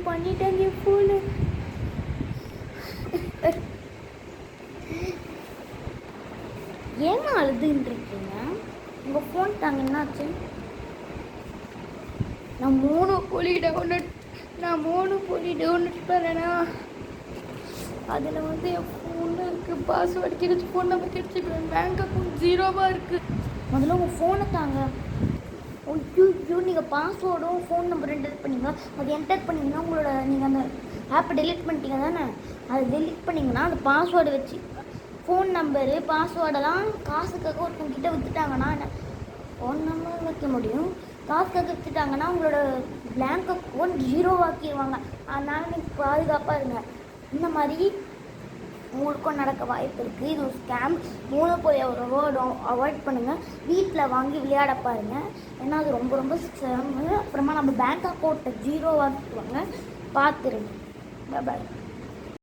பண்ணிட்டாங்க என் ஃபோனு. ஏமா அழுதுன்னு இருக்கீங்க? உங்கள் ஃபோன் தாங்க என்னாச்சு? நான் மோனோபோலி டவுன்லோட் பண்ணேன்னா அதில் வந்து என் ஃபோனுக்கு பாஸ்வேர்டு கிடைச்சி ஃபோன் நம்பர் கிடைச்சி பேங்க் அக்கௌண்ட் 0வா இருக்குது. முதல்ல உங்கள் ஃபோனை தாங்க. ஐயோ நீங்கள் பாஸ்வேர்டும் ஃபோன் நம்பர் என்டர் பண்ணிங்க. அது என்டர் பண்ணிங்கன்னா உங்களோட நீங்கள் அந்த ஆப்பை டெலிட் பண்ணிட்டீங்க தானே, அதை டெலிட் பண்ணிங்கன்னா அந்த பாஸ்வேர்டு வச்சு ஃபோன் நம்பரு பாஸ்வேர்டெல்லாம் காசுக்காக ஒருத்தவங்கிட்ட விற்றுட்டாங்கன்னா ஃபோன் நம்பர் வைக்க முடியும். காசுக்காக விற்றுட்டாங்கன்னா உங்களோட பேங்க் அக்கௌண்ட் 0வாக்கிடுவாங்க. அதனால் நீங்கள் பாதுகாப்பாக இருங்க. இந்த மாதிரி உங்களுக்கும் நடக்க வாய்ப்பு இருக்குது. இது ஒரு ஸ்கேம். மோனோபோலி அவாய்ட் பண்ணுங்கள். வீட்டில் வாங்கி விளையாட பாருங்கள். ஏன்னா அது ரொம்ப ரொம்ப ஸ்கேமு. அப்புறமா நம்ம பேங்க் அக்கௌண்ட்டை 0வாக்கிடுவாங்க. பார்த்துருங்க. பாய்.